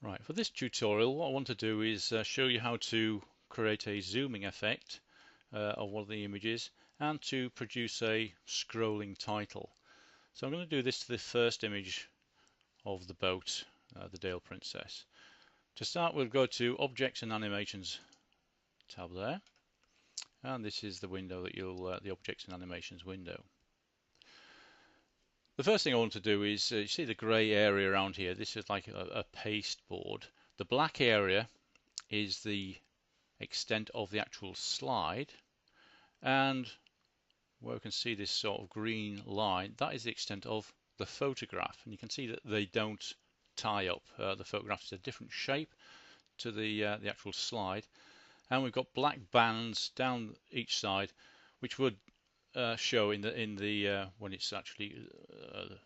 Right, for this tutorial what I want to do is show you how to create a zooming effect of one of the images and to produce a scrolling title. So I'm going to do this to the first image of the boat, the Dale Princess. To start, we'll go to Objects and Animations tab there, and this is the window that the Objects and Animations window. The first thing I want to do is, you see the grey area around here, this is like a paste board. The black area is the extent of the actual slide, and where we can see this sort of green line, that is the extent of the photograph, and you can see that they don't tie up. The photograph is a different shape to the actual slide, and we've got black bands down each side which would show in the when it's actually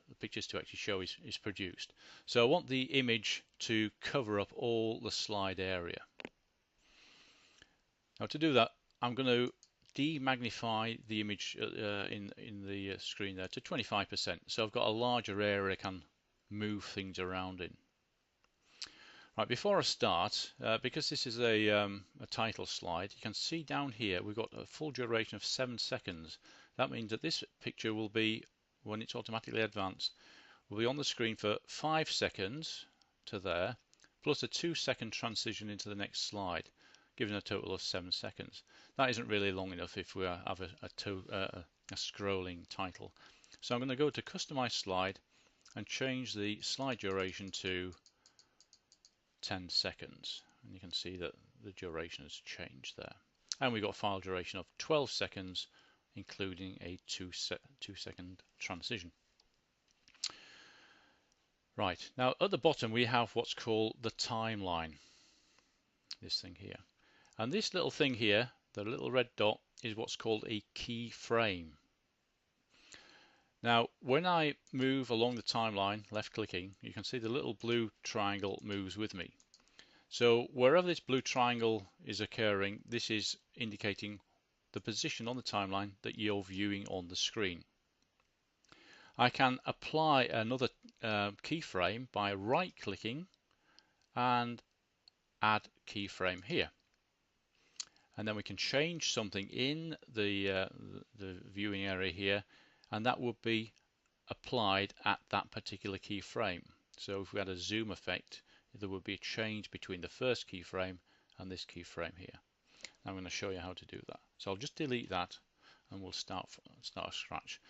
the pictures to actually show is produced. So I want the image to cover up all the slide area. Now to do that, I'm going to demagnify the image in the screen there to 25%. So I've got a larger area I can move things around in. Right, before I start, because this is a title slide, you can see down here we've got a full duration of 7 seconds. That means that this picture will be, when it's automatically advanced, will be on the screen for 5 seconds to there, plus a 2-second transition into the next slide, giving a total of 7 seconds. That isn't really long enough if we have a scrolling title. So I'm going to go to Customize Slide and change the slide duration to 10 seconds, and you can see that the duration has changed there, and we've got a file duration of 12 seconds including a 2-second transition. Right, now at the bottom we have what's called the timeline, this thing here, and this little thing here, the little red dot, is what's called a keyframe. Now when I move along the timeline, left clicking, you can see the little blue triangle moves with me. So wherever this blue triangle is occurring, this is indicating the position on the timeline that you're viewing on the screen. I can apply another keyframe by right clicking and add keyframe here, and then we can change something in the viewing area here, and that would be applied at that particular keyframe. So if we had a zoom effect, there would be a change between the first keyframe and this keyframe here. I'm going to show you how to do that. So I'll just delete that and we'll start scratch.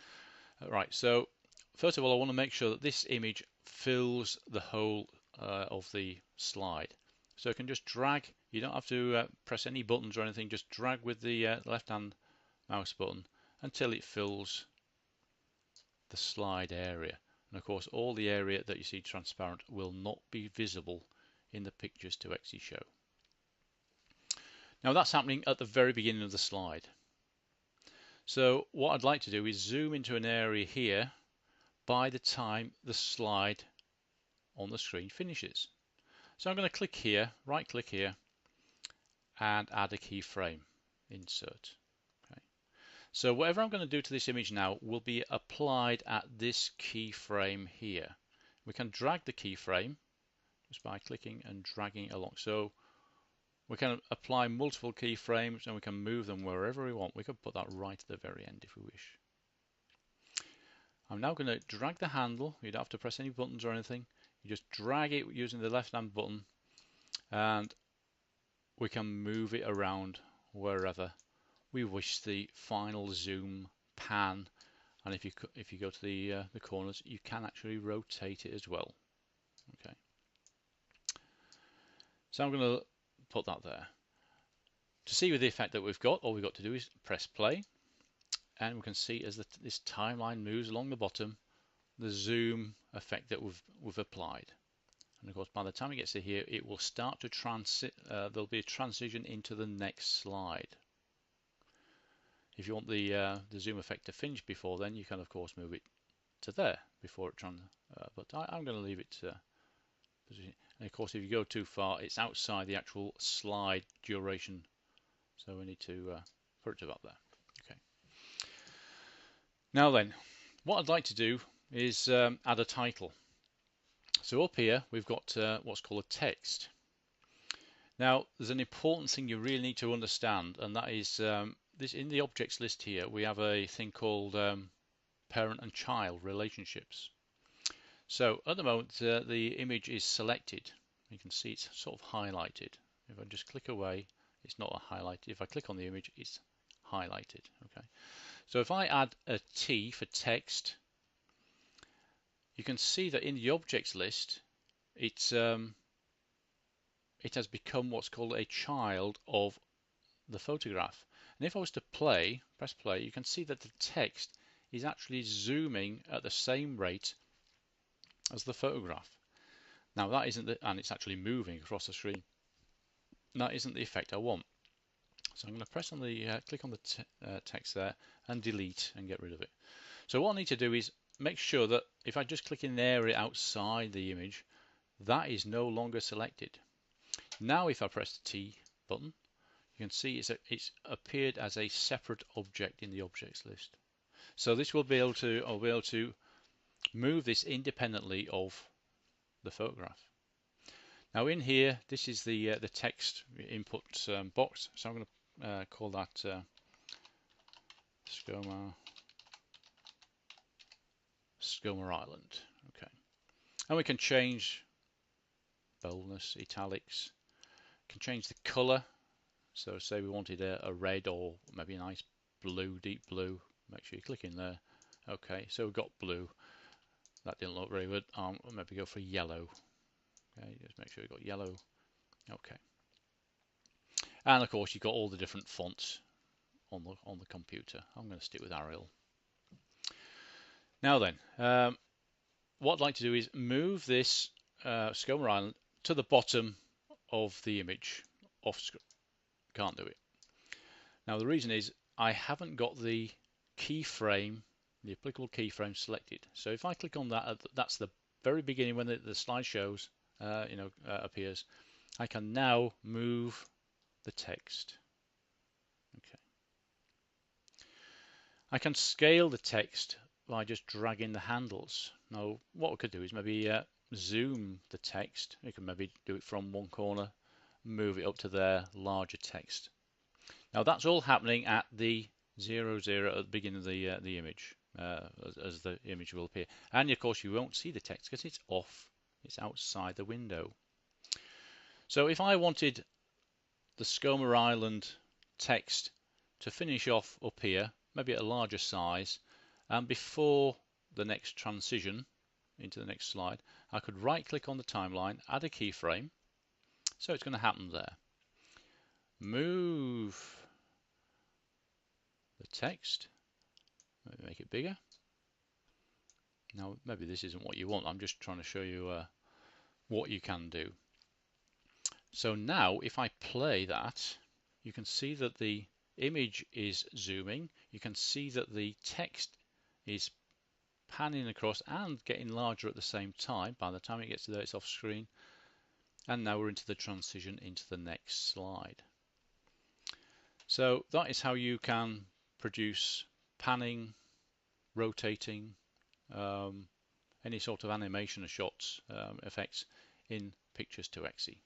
Right, so first of all I want to make sure that this image fills the whole of the slide. So you can just drag, you don't have to press any buttons or anything, just drag with the left hand mouse button until it fills the slide area. And of course all the area that you see transparent will not be visible in the pictures to actually show. Now that's happening at the very beginning of the slide. So what I'd like to do is zoom into an area here by the time the slide on the screen finishes. So I'm going to click here, right click here, and add a keyframe, insert. Okay. So whatever I'm going to do to this image now will be applied at this keyframe here. We can drag the keyframe just by clicking and dragging it along. So we can apply multiple keyframes and we can move them wherever we want. We could put that right at the very end if we wish. I'm now going to drag the handle. You don't have to press any buttons or anything. You just drag it using the left hand button and we can move it around wherever we wish the final zoom pan, and if you go to the corners you can actually rotate it as well. Okay. So I'm going to put that there. To see with the effect that we've got, all we've got to do is press play, and we can see as this timeline moves along the bottom, the zoom effect that we've applied. And of course, by the time it gets to here, it will start to there'll be a transition into the next slide. If you want the zoom effect to finish before then, you can of course move it to there before it but I'm going to leave it position. And of course, if you go too far, it's outside the actual slide duration, so we need to put it to about there. Okay. Now then, what I'd like to do is add a title. So up here we've got what's called a text. Now there's an important thing you really need to understand, and that is this in the objects list here we have a thing called parent and child relationships. So at the moment the image is selected. You can see it's sort of highlighted. If I just click away, it's not highlighted. If I click on the image, it's highlighted. Okay. So if I add a T for text, you can see that in the objects list, it has become what's called a child of the photograph. And if I was to press play, you can see that the text is actually zooming at the same rate as the photograph. Now that isn't and it's actually moving across the screen. That isn't the effect I want. So I'm going to press on the click on the text there and delete and get rid of it. So what I need to do is make sure that if I just click in the area outside the image, that is no longer selected. Now if I press the T button, you can see it's appeared as a separate object in the objects list. So this will be able to, I'll be able to move this independently of the photograph. Now in here, this is the text input box. So I'm going to call that Skomer Island. Okay, and we can change boldness, italics. Can change the color. So say we wanted a red or maybe a nice blue, deep blue. Make sure you click in there. Okay, so we've got blue. That didn't look very good. Maybe go for yellow. Okay, just make sure you've got yellow. Okay. And of course you've got all the different fonts on the computer. I'm going to stick with Arial. Now then, what I'd like to do is move this Skomer Island to the bottom of the image off screen. Can't do it. Now the reason is I haven't got the keyframe, the applicable keyframe selected. So if I click on that, that's the very beginning when the slide shows, appears. I can now move the text. Okay. I can scale the text by just dragging the handles. Now what we could do is maybe zoom the text. You can maybe do it from one corner, move it up to their larger text. Now that's all happening at the 00 at the beginning of the image, as the image will appear. And of course you won't see the text because it's off, it's outside the window. So if I wanted the Skomer Island text to finish off up here, maybe at a larger size, and before the next transition into the next slide, I could right click on the timeline, add a keyframe. So it's going to happen there. Move the text, maybe make it bigger. Now maybe this isn't what you want, I'm just trying to show you what you can do. So now if I play that, you can see that the image is zooming, you can see that the text is panning across and getting larger at the same time. By the time it gets to there, it's off screen. And now we're into the transition into the next slide. So that is how you can produce panning, rotating, any sort of animation or shots effects in Pictures 2exe.